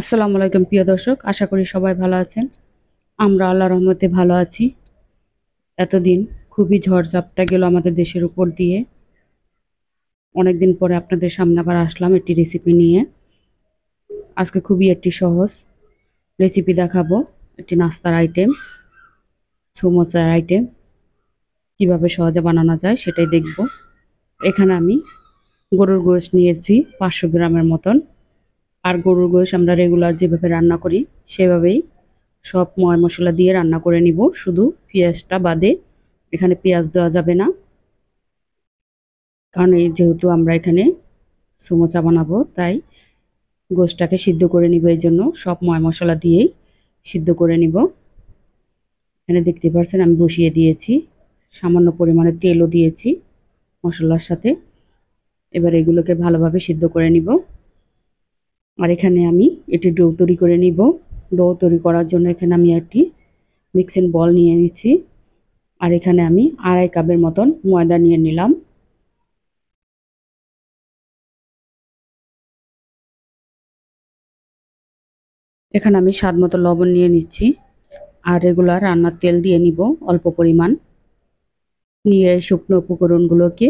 আসসালামু আলাইকুম প্রিয় দর্শক, আশা করি সবাই ভালো আছেন। আমরা আল্লাহর রহমতে ভালো আছি। এতদিন খুবই ঝড়-ঝাপটা গেল আমাদের দেশের উপর দিয়ে। অনেকদিন পরে আপনাদের সামনে আবার আসলাম একটি রেসিপি নিয়ে। আজকে খুবই একটি সহজ রেসিপি দেখাবো। একটি নাস্তার আইটেম, সমোসার আইটেম কিভাবে সহজে বানানো যায় সেটাই দেখব। এখানে আমি গরুর গোশত নিয়েছি 500 গ্রামের মতন। আর গরুর গোশত আমরা রেগুলার যেভাবে রান্না করি সেভাবেই সব ময় মশলা দিয়ে রান্না করে নিব, শুধু পেঁয়াজটা বাদে। এখানে পেঁয়াজ দেওয়া যাবে না, কারণ যেহেতু আমরা এখানে সমোসা বানাবো, তাই গোশতটাকে সিদ্ধ করে নিব। এই জন্য সব ময় মশলা দিয়েই সিদ্ধ করে নিব। এখানে দেখতে পাচ্ছেন আমি বসিয়ে দিয়েছি, সামান্য পরিমাণে তেলও দিয়েছি মশলার সাথে। এবার এগুলোকে ভালোভাবে সিদ্ধ করে নিব। আর এখানে আমি এটি ডো তৈরি করে নিব। ডো তৈরি করার জন্য এখানে আমি একটি মিক্সিং বল নিয়ে নিচ্ছি। আর এখানে আমি 2.5 কাপের মতন ময়দা নিয়ে নিলাম। এখানে আমি স্বাদ মতো লবণ নিয়ে নিচ্ছি। আর রেগুলার রান্নার তেল দিয়ে নিব অল্প পরিমাণ। নিয়ে শুকনো উপকরণগুলোকে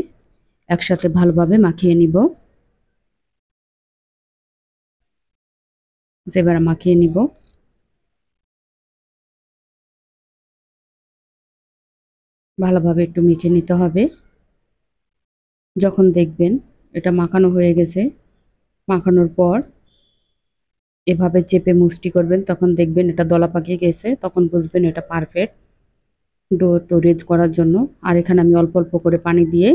একসাথে ভালোভাবে মাখিয়ে নিব। এবার মাখিয়ে নিব। ভালোভাবে একটু মেখে নিতে হবে। যখন দেখবেন এটা মাখানো হয়ে গেছে, মাখানোর পর এভাবে চেপে মুষ্টি করবেন, তখন দেখবেন এটা দলা পাকিয়ে গেছে, তখন বুঝবেন এটা পারফেক্ট ডো তৈরি করার জন্য। আর এখানে আমি অল্প অল্প করে পানি দিয়ে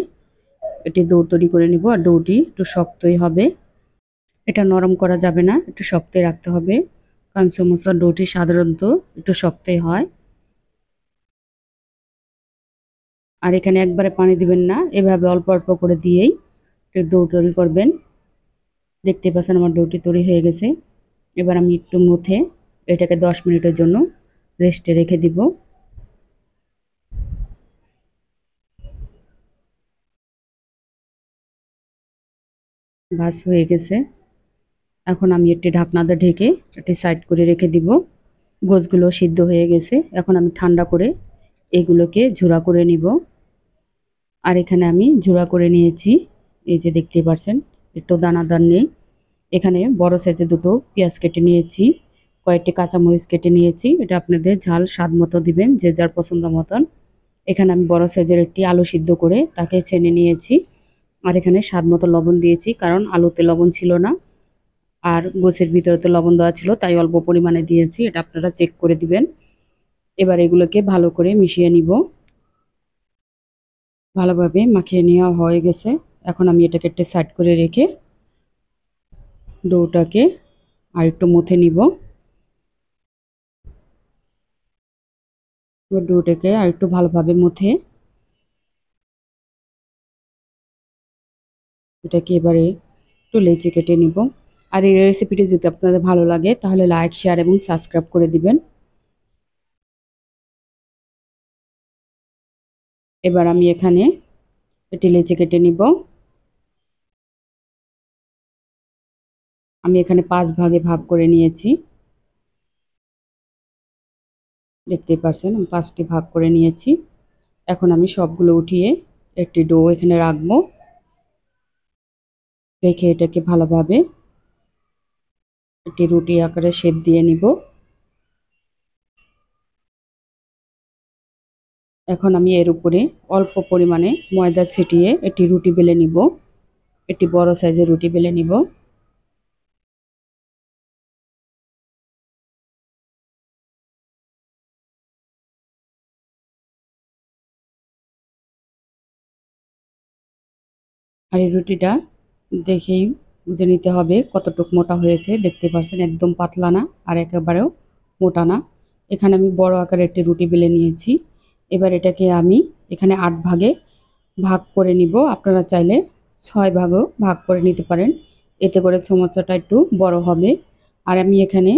এটি ডো তৈরি করে নিব। আর ডোটি একটু শক্তই হবে, এটা নরম করা যাবে না, একটু শক্তই রাখতে হবে, কারণ সমোসার ডোটি সাধারণত একটু শক্তই হয়। আর এখানে একবারে পানি দিবেন না, এভাবে অল্প অল্প করে দিয়েই ডো তৈরি করবেন। দেখতে পাচ্ছেন আমার ডোটি তৈরি হয়ে গেছে। এবার আমি একটু মুথে এটাকে 10 মিনিটের জন্য রেস্টে রেখে দিব। বাস হয়ে গেছে। এখন আমি একটি ঢাকনা দিয়ে ঢেকে একটি সাইড করে রেখে দিব। গোছগুলো সিদ্ধ হয়ে গেছে। এখন আমি ঠান্ডা করে এগুলোকে ঝুরা করে নিব। আর এখানে আমি ঝুরা করে নিয়েছি, এই যে দেখতে পাচ্ছেন একটু দানাদার নেই। এখানে বড় সাইজে দুটো পেঁয়াজ কেটে নিয়েছি, কয়েকটি কাঁচামরিচ কেটে নিয়েছি। এটা আপনাদের ঝাল স্বাদ মতো দিবেন, যে যার পছন্দ মতন। এখানে আমি বড় সাইজের একটি আলু সিদ্ধ করে তাকে ছেনে নিয়েছি। আর এখানে স্বাদ মতো লবণ দিয়েছি, কারণ আলুতে লবণ ছিল না আর গোছের ভিতরে তো লবণ দেওয়া ছিল, তাই অল্প পরিমাণে দিয়েছি। এটা আপনারা চেক করে দিবেন। এবার এগুলোকে ভালো করে মিশিয়ে নিব। ভালোভাবে মাখিয়ে নেওয়া হয়ে গেছে। এখন আমি এটাকে একটা সাইড করে রেখে ডোটাকে আর একটু মুথে নিব। এবার ডোটাকে আর একটু ভালোভাবে মুথে এটাকে এবারে একটু লেচি কেটে নিব। আর এই রেসিপিটি যদি আপনাদের ভালো লাগে তাহলে লাইক, শেয়ার এবং সাবস্ক্রাইব করে দিবেন। এবার আমি এখানে এটি লেচি কেটে নিব। আমি এখানে 5 ভাগে ভাগ করে নিয়েছি, দেখতেই পাচ্ছেন আমি 5টি ভাগ করে নিয়েছি। এখন আমি সবগুলো উঠিয়ে একটি ডো এখানে রাখবো। রেখে এটাকে ভালোভাবে একটি রুটি আকারে শেপ দিয়ে নিব। এখন আমি এর উপরে অল্প পরিমাণে ময়দা ছিটিয়ে একটি রুটি বেলে নিব। একটি বড় সাইজের রুটি বেলে নিব। আর এই রুটিটা দেখেই বুঝে নিতে হবে কতটুক মোটা হয়েছে। দেখতে পাচ্ছেন একদম পাতলা না আর একেবারেও মোটা না। এখানে আমি বড় আকারের একটি রুটি বেলে নিয়েছি। এবার এটাকে আমি এখানে 8 ভাগে ভাগ করে নিব। আপনারা চাইলে 6 ভাগও ভাগ করে নিতে পারেন, এতে করে সমোসাটা একটু বড় হবে। আর আমি এখানে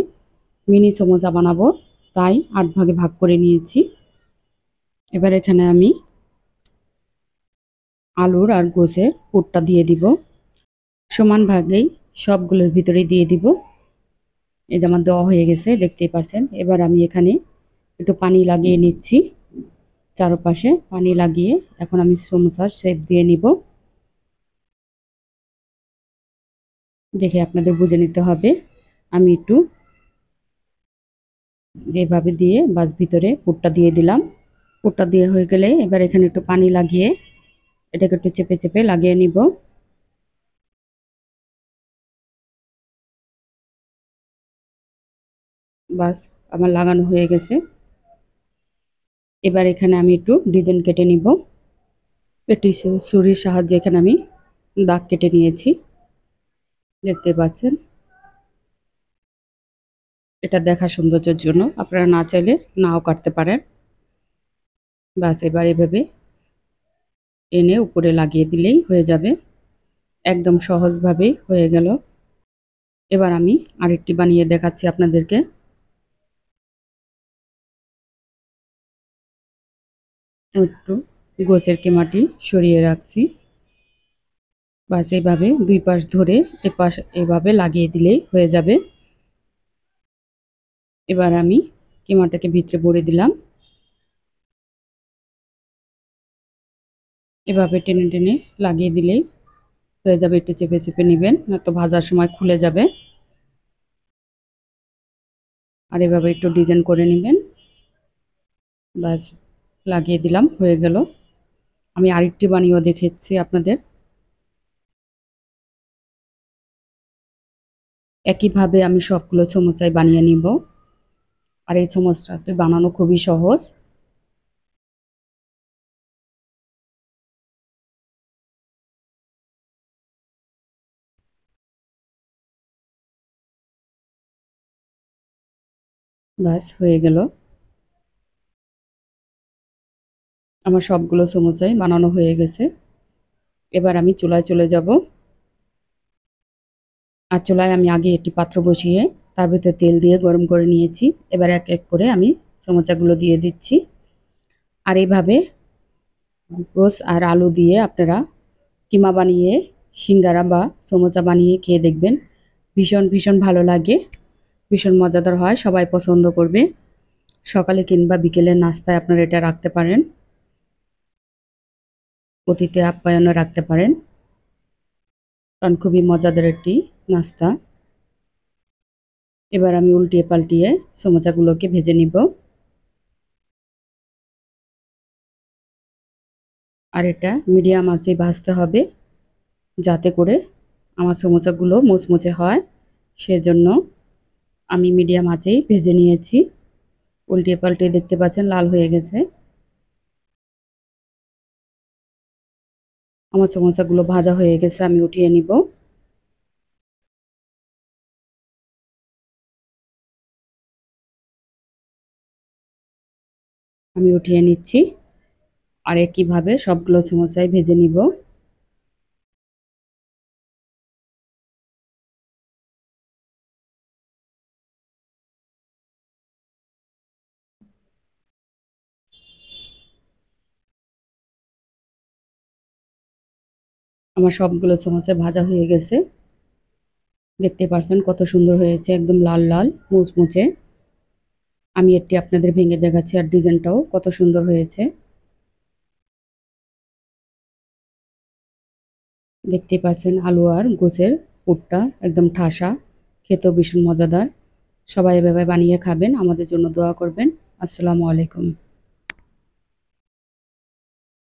মিনি সমোসা বানাবো, তাই 8 ভাগে ভাগ করে নিয়েছি। এবার এখানে আমি আলুর আর গোছের পুরটা দিয়ে দিব। সমান ভাগেই সবগুলোর ভিতরে দিয়ে দিব। এই যে আমার দেওয়া হয়ে গেছে, দেখতেই পাচ্ছেন। এবার আমি এখানে একটু পানি লাগিয়ে নিচ্ছি, চারপাশে পানি লাগিয়ে এখন আমি সমোসার শেপ দিয়ে নিব। দেখে আপনাদের বুঝে নিতে হবে। আমি একটু যেভাবে দিয়ে বাস ভিতরে পুরটা দিয়ে দিলাম। পুরটা দিয়ে হয়ে গেলে এবার এখানে একটু পানি লাগিয়ে এটাকে একটু চেপে চেপে লাগিয়ে নিব। বাস আমার লাগানো হয়ে গেছে। এবার এখানে আমি একটু ডিজাইন কেটে নিব। একটু ছুরির সাহায্যে এখানে আমি দাগ কেটে নিয়েছি, দেখতে পাচ্ছেন। এটা দেখা সৌন্দর্যের জন্য, আপনারা না চাইলে নাও কাটতে পারেন। বাস এবার এভাবে এনে উপরে লাগিয়ে দিলেই হয়ে যাবে, একদম সহজভাবেই হয়ে গেল। এবার আমি আরেকটি বানিয়ে দেখাচ্ছি আপনাদেরকে। একটু গোছের কিমাটি সরিয়ে রাখছি। বাস এইভাবে দুই পাশ ধরে এপাশ এভাবে লাগিয়ে দিলেই হয়ে যাবে। এবার আমি কিমাটাকে ভিতরে ভরে দিলাম। এভাবে টেনে টেনে লাগিয়ে দিলেই হয়ে যাবে। একটু চেপে চেপে নেবেন, না তো ভাজার সময় খুলে যাবে। আর এভাবে একটু ডিজাইন করে নেবেন। বাস লাগিয়ে দিলাম, হয়ে গেল। আমি আরেকটি বানিয়েও দেখেছি আপনাদের। একইভাবে আমি সবগুলো সমোসাই বানিয়ে নিব। আর এই সমোসাটি বানানো খুবই সহজ। বাস হয়ে গেল, আমার সবগুলো সমোসাই বানানো হয়ে গেছে। এবার আমি চুলায় চলে যাব। আর চুলায় আমি আগে একটি পাত্র বসিয়ে তার ভিতরে তেল দিয়ে গরম করে নিয়েছি। এবার এক এক করে আমি সমোসাগুলো দিয়ে দিচ্ছি। আর এইভাবে গোস আর আলু দিয়ে আপনারা কিমা বানিয়ে সিঙ্গারা বা সমোসা বানিয়ে খেয়ে দেখবেন। ভীষণ ভীষণ ভালো লাগে, ভীষণ মজাদার হয়, সবাই পছন্দ করবে। সকালে কিংবা বিকেলের নাস্তায় আপনারা এটা রাখতে পারেন, অতিথি আপ্যায়নে রাখতে পারেন, কারণ খুবই মজাদার একটি নাস্তা। এবার আমি উল্টিয়ে পাল্টিয়ে সমোসাগুলোকে ভেজে নিব। আর এটা মিডিয়াম আঁচে ভাজতে হবে, যাতে করে আমার সমোসাগুলো মুচমুচে হয়। সেজন্য আমি মিডিয়াম আঁচেই ভেজে নিয়েছি। উল্টিয়ে পাল্টিয়ে দেখতে পাচ্ছেন লাল হয়ে গেছে। আমার সমোসাগুলো ভাজা হয়ে গেছে, আমি উঠিয়ে নিব। আমি উঠিয়ে নিচ্ছি। আর একইভাবে সবগুলো সমোসাই ভেজে নিব। আমার সবগুলো সমোসা ভাজা হয়ে গেছে, দেখতে পাচ্ছেন কত সুন্দর হয়েছে, একদম লাল লাল মুচমুচে। আমি এটি আপনাদের ভেঙে দেখাচ্ছি, আর ডিজাইনটাও কত সুন্দর হয়েছে, দেখতে পাচ্ছেন। আলু আর গোছের পুরটা একদম ঠাসা, খেতেও ভীষণ মজাদার। সবাই এভাবে বানিয়ে খাবেন, আমাদের জন্য দোয়া করবেন। আসসালামু আলাইকুম।